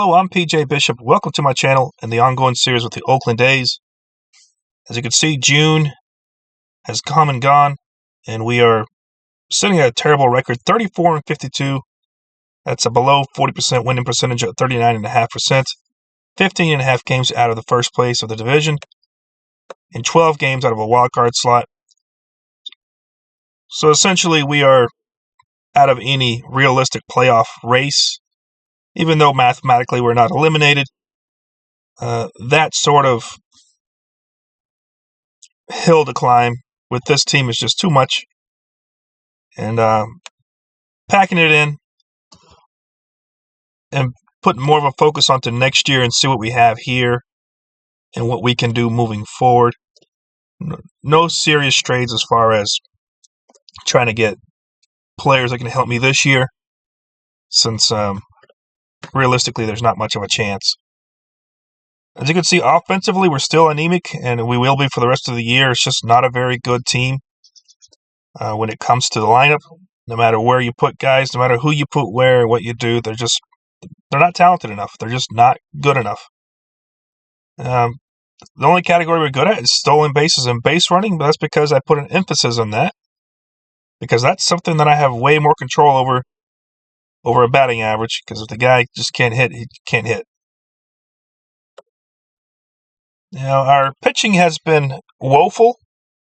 Hello, I'm PJ Bishop. Welcome to my channel and the ongoing series with the Oakland A's. As you can see, June has come and gone, and we are sitting at a terrible record, 34-52. That's a below 40% winning percentage at 39.5%. 15.5 games out of the first place of the division, and 12 games out of a wild card slot. So essentially, we are out of any realistic playoff race. Even though mathematically we're not eliminated, that sort of hill to climb with this team is just too much. And packing it in and putting more of a focus onto next year and see what we have here and what we can do moving forward. No serious trades as far as trying to get players that can help me this year, since realistically there's not much of a chance. As you can see, offensively we're still anemic, and we will be for the rest of the year. It's just not a very good team when it comes to the lineup. No matter where you put guys, no matter who you put where, what you do, they're not talented enough. They're just not good enough. The only category we're good at is stolen bases and base running, but that's because I put an emphasis on that, because that's something that I have way more control over a batting average, because if the guy just can't hit, he can't hit. Now, our pitching has been woeful.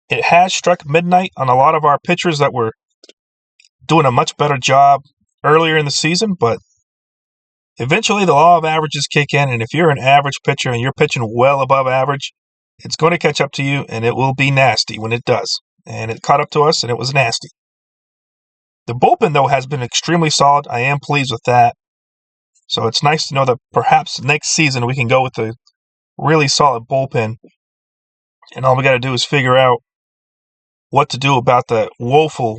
It has struck midnight on a lot of our pitchers that were doing a much better job earlier in the season, but eventually the law of averages kick in, and if you're an average pitcher and you're pitching well above average, it's going to catch up to you, and it will be nasty when it does. And it caught up to us, and it was nasty. The bullpen, though, has been extremely solid. I am pleased with that. So it's nice to know that perhaps next season we can go with a really solid bullpen, and all we got to do is figure out what to do about the woeful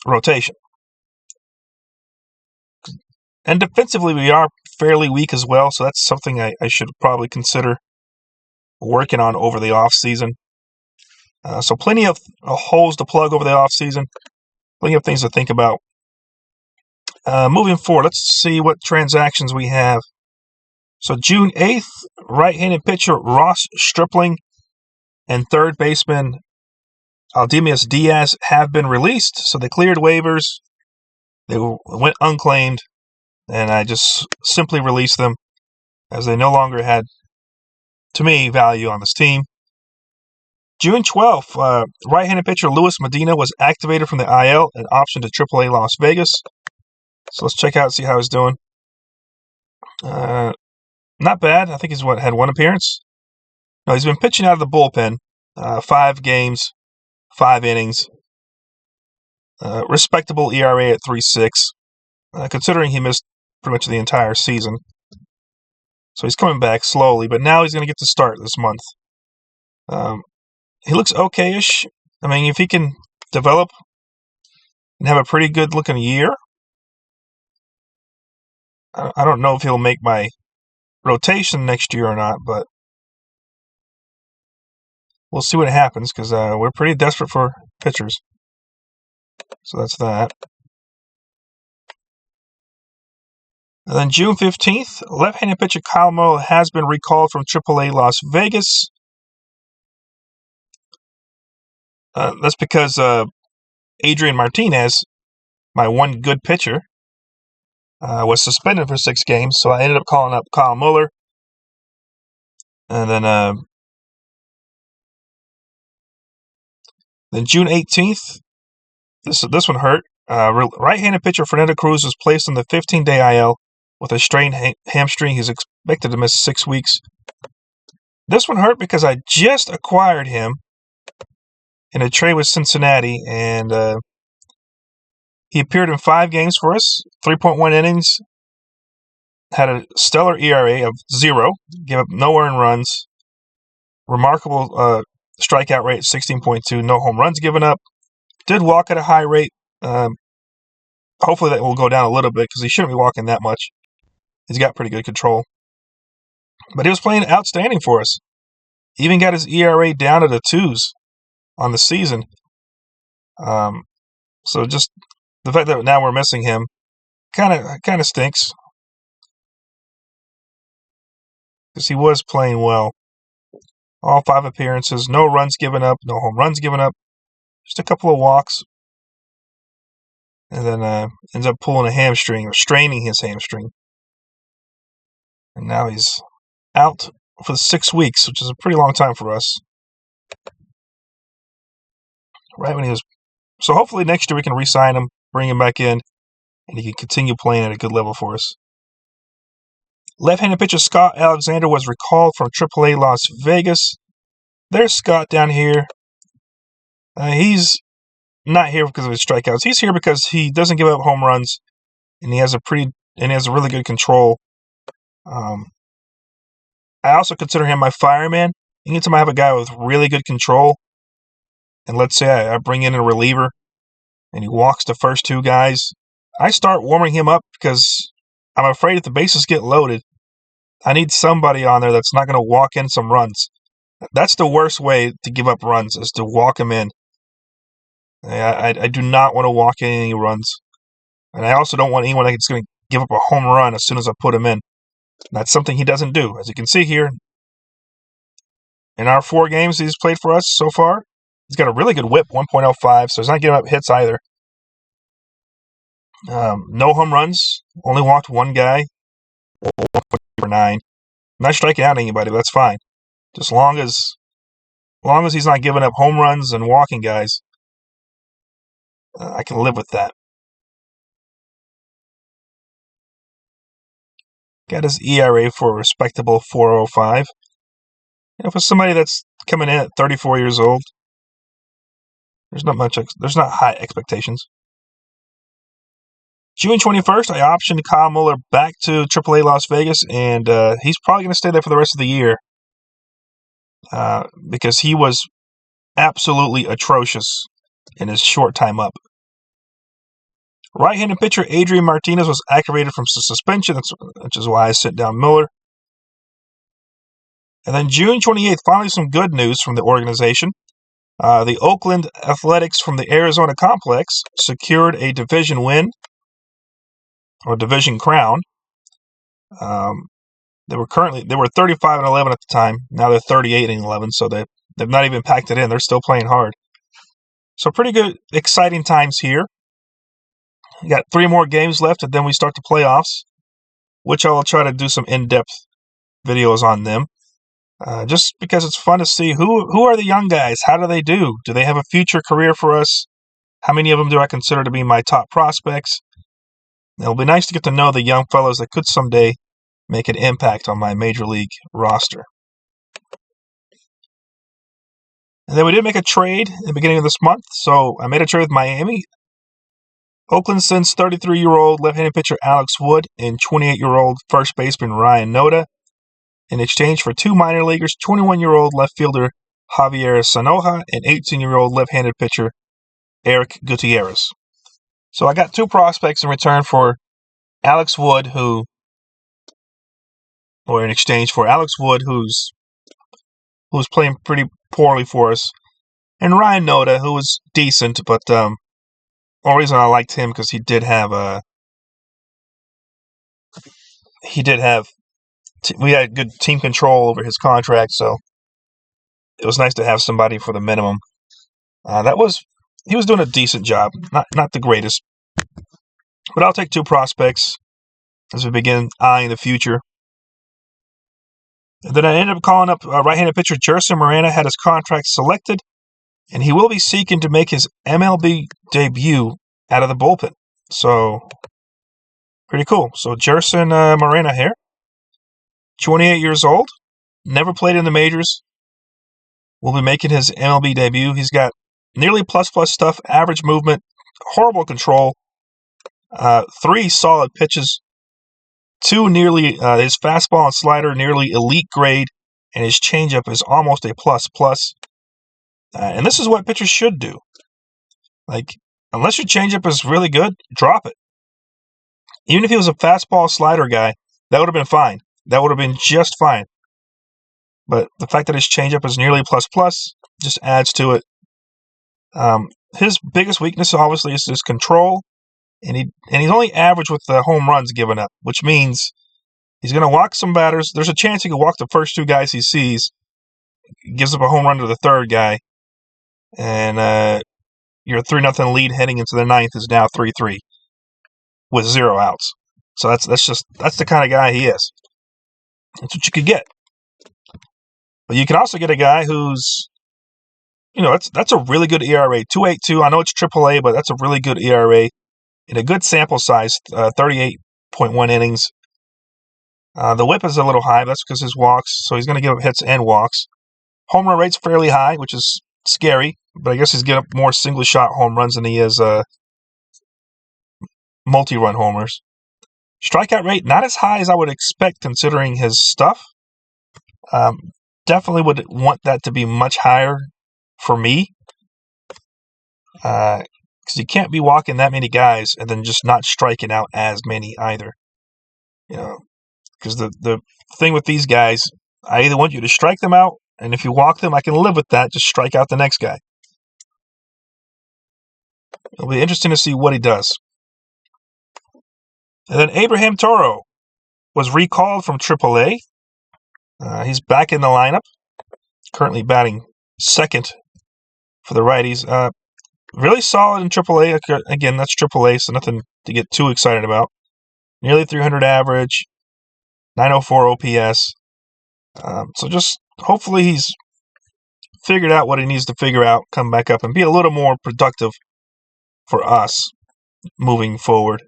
rotation. And defensively, we are fairly weak as well, so that's something I should probably consider working on over the offseason. So plenty of holes to plug over the offseason, plenty of things to think about. Moving forward, let's see what transactions we have. So June 8th, right-handed pitcher Ross Stripling and third baseman Aldemius Diaz have been released. So they cleared waivers, they went unclaimed, and I just simply released them as they no longer had, to me, value on this team. June 12th, right-handed pitcher Luis Medina was activated from the IL and optioned to AAA Las Vegas. So let's check out and see how he's doing. Not bad. I think he's had one appearance. No, he's been pitching out of the bullpen. 5 games, 5 innings. Respectable ERA at 3.6, considering he missed pretty much the entire season. So he's coming back slowly, but now he's going to get to start this month. He looks okay-ish. I mean, if he can develop and have a pretty good-looking year, I don't know if he'll make my rotation next year or not, but we'll see what happens, because we're pretty desperate for pitchers. So that's that. And then June 15th, left-handed pitcher Kyle Muller has been recalled from AAA Las Vegas. That's because Adrian Martinez, my one good pitcher, was suspended for 6 games, so I ended up calling up Kyle Muller. And then June 18th, this one hurt. Right-handed pitcher Fernando Cruz was placed on the 15-day IL with a strained hamstring. He's expected to miss 6 weeks. This one hurt because I just acquired him in a trade with Cincinnati, and he appeared in 5 games for us, 3.1 innings, had a stellar ERA of 0, gave up no earned runs, remarkable strikeout rate 16.2, no home runs given up, did walk at a high rate. Hopefully that will go down a little bit, because he shouldn't be walking that much. He's got pretty good control. But he was playing outstanding for us. He even got his ERA down to the 2s on the season. So just the fact that now we're missing him kind of stinks. because he was playing well. All 5 appearances, no runs given up, no home runs given up, just a couple of walks. And then ends up pulling a hamstring or straining his hamstring. And now he's out for 6 weeks, which is a pretty long time for us. Right when he was. So hopefully next year we can re-sign him, bring him back in, and he can continue playing at a good level for us. Left-handed pitcher Scott Alexander was recalled from AAA Las Vegas. There's Scott down here. He's not here because of his strikeouts. He's here because he doesn't give up home runs, and he has a really good control. I also consider him my fireman. Anytime I have a guy with really good control, and let's say I bring in a reliever, and he walks the first 2 guys, I start warming him up because I'm afraid if the bases get loaded, I need somebody on there that's not going to walk in some runs. That's the worst way to give up runs, is to walk him in. I do not want to walk in any runs. And I also don't want anyone that's going to give up a home run as soon as I put him in. That's something he doesn't do. As you can see here, in our 4 games he's played for us so far, he's got a really good whip, 1.05, so he's not giving up hits either. No home runs, only walked 1 guy, 1.9. I'm not striking out anybody, but that's fine. Just long as he's not giving up home runs and walking guys, I can live with that. Got his ERA for a respectable 4.05. And for somebody that's coming in at 34 years old, there's not high expectations. June 21st, I optioned Kyle Muller back to AAA Las Vegas, and he's probably going to stay there for the rest of the year because he was absolutely atrocious in his short time up. Right-handed pitcher Adrian Martinez was activated from suspension, which is why I sent down Muller. And then June 28th, finally some good news from the organization. The Oakland Athletics from the Arizona Complex secured a division win, or division crown. They were 35-11 at the time. Now they're 38-11, so they've not even packed it in. They're still playing hard. So pretty good, exciting times here. We got 3 more games left, and then we start the playoffs, which I will try to do some in-depth videos on them. Just because it's fun to see who are the young guys. How do they do? Do they have a future career for us? How many of them do I consider to be my top prospects? It'll be nice to get to know the young fellows that could someday make an impact on my major league roster. And then we did make a trade at the beginning of this month. So I made a trade with Miami. Oakland sends 33-year-old left-handed pitcher Alex Wood and 28-year-old first baseman Ryan Noda in exchange for 2 minor leaguers, 21-year-old left fielder Javier Sanoja and 18-year-old left-handed pitcher Eric Gutierrez. So I got 2 prospects in return for Alex Wood, in exchange for Alex Wood, who's playing pretty poorly for us, and Ryan Noda, who was decent, but the only reason I liked him because we had good team control over his contract, so it was nice to have somebody for the minimum. He was doing a decent job, not the greatest, but I'll take 2 prospects as we begin eyeing the future. And then I ended up calling up right-handed pitcher Jerson Morena, had his contract selected, and he will be seeking to make his MLB debut out of the bullpen. So, pretty cool. So, Jerson Morena here, 28 years old, never played in the majors, will be making his MLB debut. He's got nearly plus stuff, average movement, horrible control, 3 solid pitches, 2 nearly, his fastball and slider nearly elite grade, and his changeup is almost a plus. And this is what pitchers should do. Like, unless your changeup is really good, drop it. Even if he was a fastball slider guy, that would have been fine. That would have been just fine. But the fact that his changeup is nearly plus just adds to it. His biggest weakness, obviously, is his control. And he's only average with the home runs given up, which means He's going to walk some batters. There's a chance he could walk the first two guys he sees, gives up a home run to the third guy, and your 3-0 lead heading into the ninth is now 3-3 with 0 outs. So that's the kind of guy he is. That's what you could get. But you can also get a guy who's, that's a really good ERA, 2.82. I know it's AAA, but that's a really good ERA in a good sample size, 38.1 innings. The whip is a little high. That's because his walks, so he's going to give up hits and walks. Home run rate's fairly high, which is scary, but I guess he's getting up more single-shot home runs than he is multi-run homers. Strikeout rate, not as high as I would expect considering his stuff. Definitely would want that to be much higher for me. Because you can't be walking that many guys and then just not striking out as many either. Because the thing with these guys, I either want you to strike them out, and if you walk them, I can live with that. Just strike out the next guy. It'll be interesting to see what he does. And then Abraham Toro was recalled from AAA. He's back in the lineup, currently batting second for the righties. Really solid in AAA. Again, that's AAA, so nothing to get too excited about. Nearly 300 average, 904 OPS. So just hopefully he's figured out what he needs to figure out, come back up, and be a little more productive for us moving forward.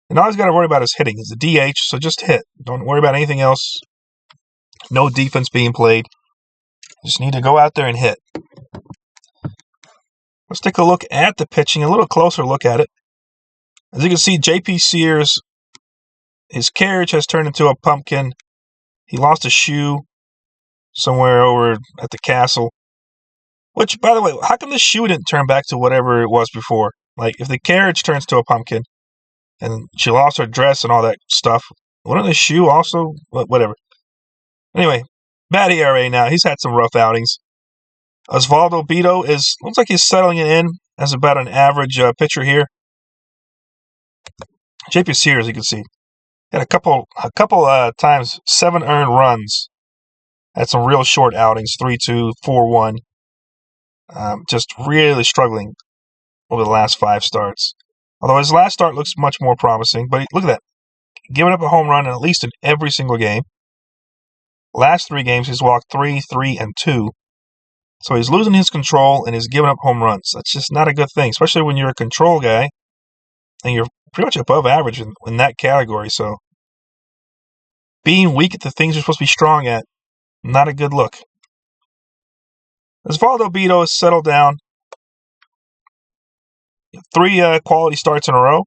And all he's got to worry about is hitting. He's a DH, so just hit. Don't worry about anything else. No defense being played. Just need to go out there and hit. Let's take a look at the pitching, a little closer look at it. As you can see, J.P. Sears, his carriage has turned into a pumpkin. He lost a shoe somewhere over at the castle. Which, by the way, how come the shoe didn't turn back to whatever it was before? Like, if the carriage turns to a pumpkin, and she lost her dress and all that stuff, wouldn't the shoe also? Whatever. Anyway, bad ERA now. He's had some rough outings. Osvaldo Bido looks like he's settling it in as about an average pitcher here. J.P. Sears, you can see, had a couple times 7 earned runs. Had some real short outings, 3-2, 4-1. Just really struggling over the last 5 starts. Although his last start looks much more promising. But look at that. Giving up a home run at least in every single game. Last 3 games, he's walked 3, 3, and 2. So he's losing his control and he's giving up home runs. That's just not a good thing, especially when you're a control guy and you're pretty much above average in that category. So being weak at the things you're supposed to be strong at, not a good look. Osvaldo Bido has settled down. 3 quality starts in a row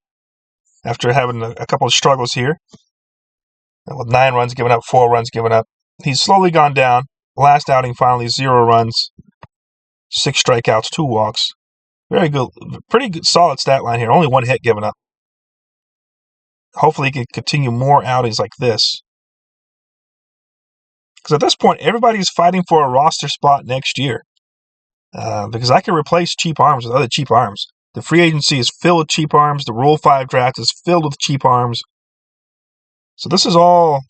after having a couple of struggles here. With 9 runs given up, 4 runs given up. He's slowly gone down. Last outing, finally, 0 runs, 6 strikeouts, 2 walks. Very good. Pretty good, solid stat line here. Only 1 hit given up. Hopefully he can continue more outings like this. Because at this point, everybody's fighting for a roster spot next year. Because I can replace cheap arms with other cheap arms. The free agency is filled with cheap arms. The Rule 5 draft is filled with cheap arms. So this is all...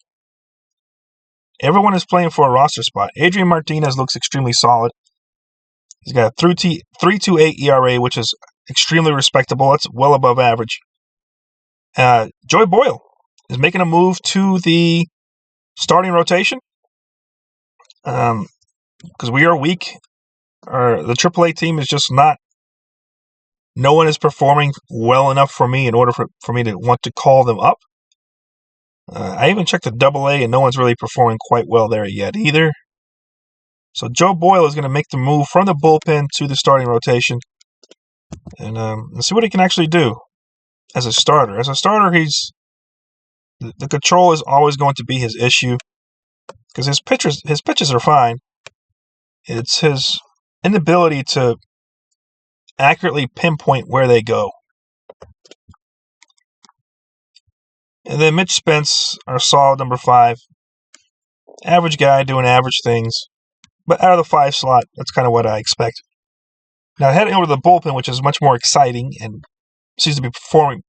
Everyone is playing for a roster spot. Adrian Martinez looks extremely solid. He's got a 3.28 ERA, which is extremely respectable. That's well above average. Joey Boyle is making a move to the starting rotation. Because we are weak. The AAA team is just not... No one is performing well enough for me in order for me to want to call them up. I even checked the AA, and no one's really performing quite well there yet either. So Joe Boyle is going to make the move from the bullpen to the starting rotation. And let's see what he can actually do as a starter. As a starter, the control is always going to be his issue. Because his pitches are fine. It's his inability to accurately pinpoint where they go. And then Mitch Spence, our solid number 5. Average guy doing average things. But out of the 5 slot, that's kind of what I expect. Now heading over to the bullpen, which is much more exciting and seems to be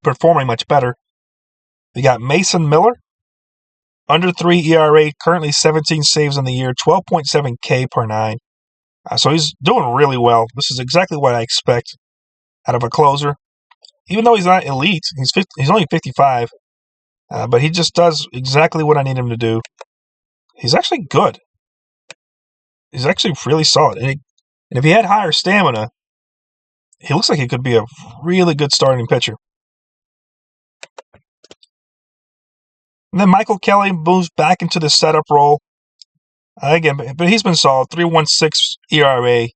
performing much better. We got Mason Miller. Under 3 ERA, currently 17 saves on the year, 12.7 K per 9. So he's doing really well. This is exactly what I expect out of a closer. Even though he's not elite, he's only 55, but he just does exactly what I need him to do. He's actually good. He's actually really solid. And if he had higher stamina, he looks like he could be a really good starting pitcher. And then Michael Kelly moves back into the setup role. Again, but he's been solid. 3.16 ERA,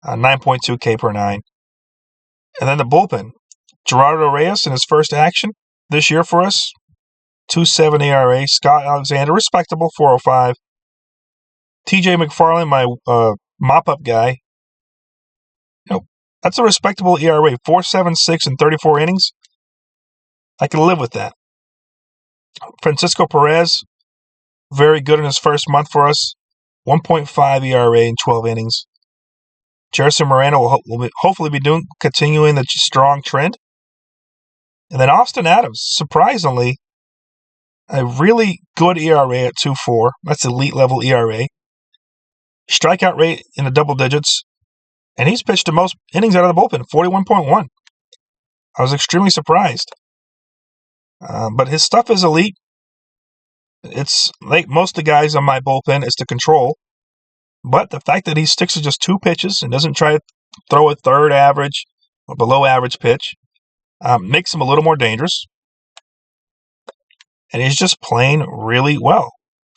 9.2 K per 9. And then the bullpen. Gerardo Reyes in his first action this year for us. 2.7 ERA. Scott Alexander, respectable, 4.05. TJ McFarland, my mop-up guy. That's a respectable ERA. 4.76 in 34 innings. I can live with that. Francisco Perez, very good in his first month for us. 1.5 ERA in 12 innings. Jerison Moreno will hopefully be continuing the strong trend. And then Austin Adams, surprisingly, a really good ERA at 2.4. That's elite level ERA. Strikeout rate in the double digits. And he's pitched the most innings out of the bullpen, 41.1. I was extremely surprised. But his stuff is elite. It's like most of the guys on my bullpen is to control. But the fact that he sticks to just 2 pitches and doesn't try to throw a third average or below average pitch makes him a little more dangerous. And he's just playing really well.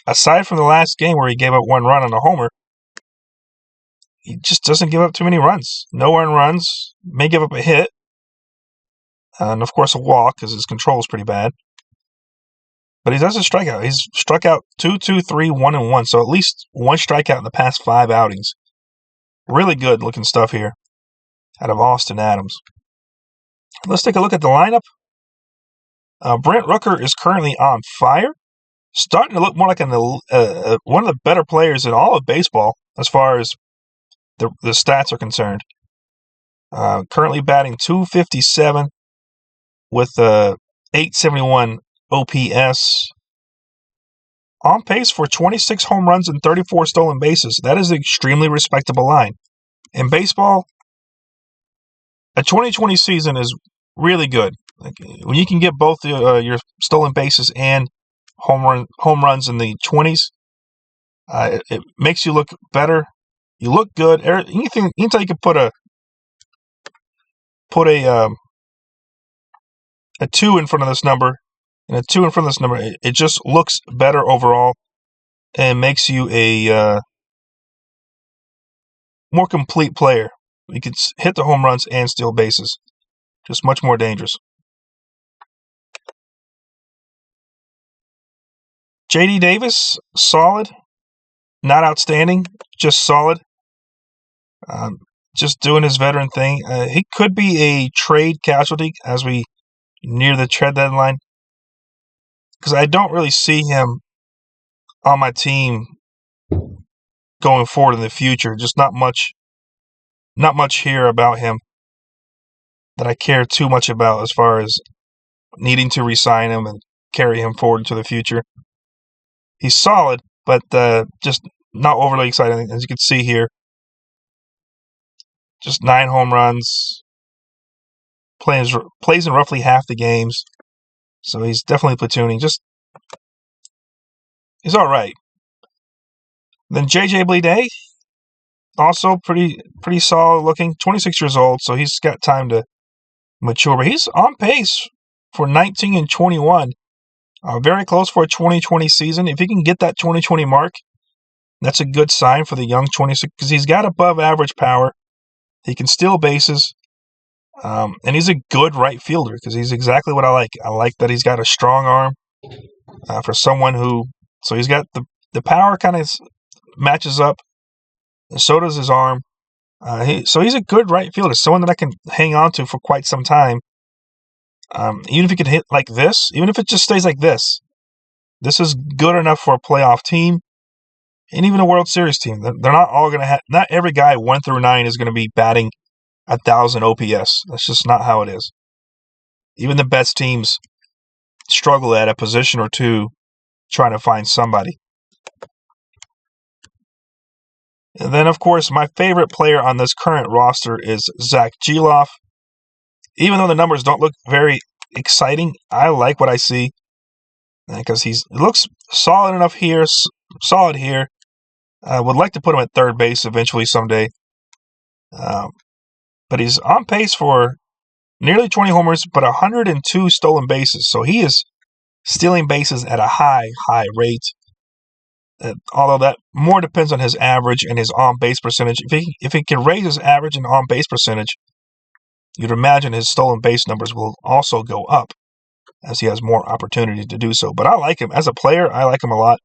Aside from the last game where he gave up 1 run on a homer, he just doesn't give up too many runs. No earned runs, may give up a hit, and of course a walk because his control is pretty bad. But he doesn't strike out. He's struck out 2, 2, 3, 1, and 1. So at least 1 strikeout in the past 5 outings. Really good looking stuff here out of Austin Adams. Let's take a look at the lineup. Brent Rooker is currently on fire. Starting to look more like one of the better players in all of baseball as far as the stats are concerned. Currently batting .257 with .871 OPS. On pace for 26 home runs and 34 stolen bases. That is an extremely respectable line. In baseball, a 2020 season is really good. Like, when you can get both your stolen bases and home runs in the 20s, it makes you look better. You look good. Anytime you can put a 2 in front of this number and a 2 in front of this number, it just looks better overall and makes you a more complete player. You can hit the home runs and steal bases. Just much more dangerous. J.D. Davis, solid. Not outstanding, just solid. Just doing his veteran thing. He could be a trade casualty as we near the trade deadline, because I don't really see him on my team going forward in the future. Just not much here about him that I care too much about as far as needing to re-sign him and carry him forward into the future. He's solid, but just not overly exciting, as you can see here. Just 9 home runs. Plays in roughly half the games. So he's definitely platooning. He's all right. Then J.J. Bleday, also pretty solid looking. 26 years old, so he's got time to mature. But he's on pace for 19 and 21. Very close for a 2020 season. If he can get that 2020 mark, that's a good sign for the young 26, because he's got above average power. He can steal bases. And he's a good right fielder, because he's exactly what I like. I like that he's got a strong arm for someone who... So he's got the power kind of matches up, and so does his arm. So he's a good right fielder, someone that I can hang on to for quite some time. Even if he can hit like this, even if it just stays like this is good enough for a playoff team and even a World Series team. They're not all going to have... Not every guy 1 through 9 is going to be batting 1,000 OPS. That's just not how it is. Even the best teams struggle at a position or two trying to find somebody. And then, of course, my favorite player on this current roster is Zach Geloff. Even though the numbers don't look very exciting, I like what I see because he looks solid enough here, solid here. I would like to put him at third base eventually someday. But he's on pace for nearly 20 homers, but 102 stolen bases. So he is stealing bases at a high rate. Although that more depends on his average and his on-base percentage. If he can raise his average and on-base percentage, you'd imagine his stolen base numbers will also go up as he has more opportunity to do so. But I like him. As a player, I like him a lot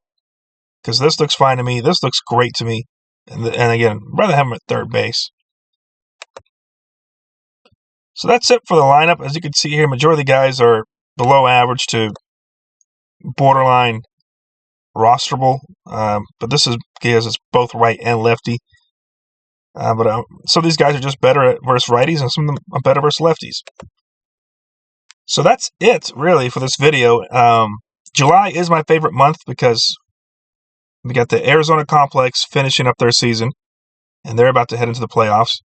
because this looks fine to me. This looks great to me. And again, rather have him at third base. So that's it for the lineup. As you can see here, majority of the guys are below average to borderline rosterable. But this is because it's both right and lefty. But some of these guys are just better versus righties, and some of them are better versus lefties. So that's it, really, for this video. July is my favorite month because we got the Arizona Complex finishing up their season, and they're about to head into the playoffs.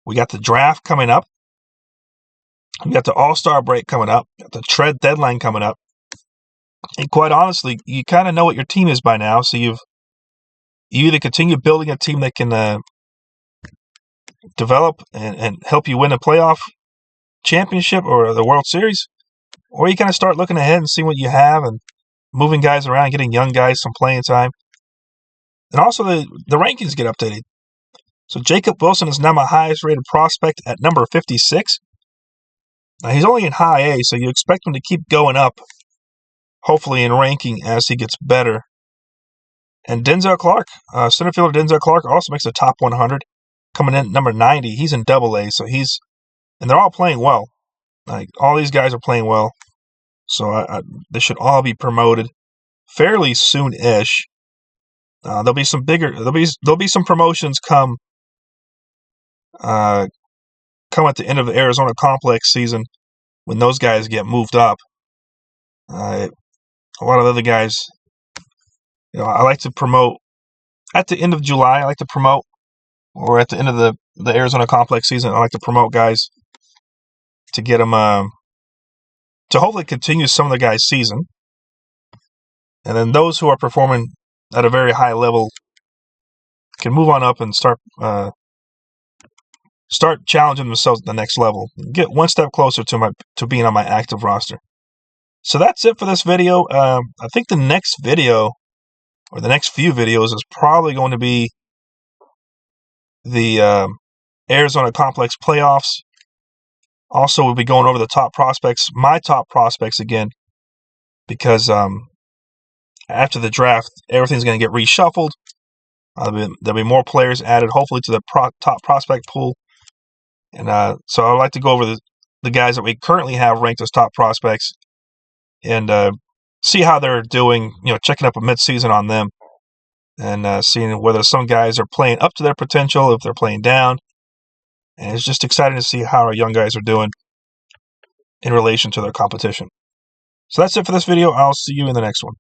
We got the draft coming up. We got the All-Star break coming up. Got the trade deadline coming up. And quite honestly, you kind of know what your team is by now, so you either continue building a team that can develop and help you win a playoff championship or the World Series, or you kind of start looking ahead and seeing what you have and moving guys around, getting young guys some playing time. And also the rankings get updated. So Jacob Wilson is now my highest rated prospect at number 56. Now he's only in high A, so you expect him to keep going up, hopefully in ranking as he gets better. And Denzel Clark, center fielder Denzel Clark, also makes the top 100, coming in at number 90. He's in Double A, so and they're all playing well. Like all these guys are playing well, so they should all be promoted fairly soon-ish. There'll be some promotions come at the end of the Arizona Complex season when those guys get moved up. A lot of other guys, I like to promote at the end of July. I like to promote, or at the end of the Arizona Complex season, I like to promote guys to get them to hopefully continue some of the guys' season. And then those who are performing at a very high level can move on up and start challenging themselves at the next level. Get one step closer to being on my active roster. So that's it for this video. I think the next video, or the next few videos, is probably going to be the Arizona Complex playoffs. Also, we'll be going over the top prospects, my top prospects again, because after the draft, everything's going to get reshuffled. There'll be more players added, hopefully, to the top prospect pool. And so I'd like to go over the guys that we currently have ranked as top prospects and see how they're doing, checking up a midseason on them and seeing whether some guys are playing up to their potential, if they're playing down. And it's just exciting to see how our young guys are doing in relation to their competition. So that's it for this video. I'll see you in the next one.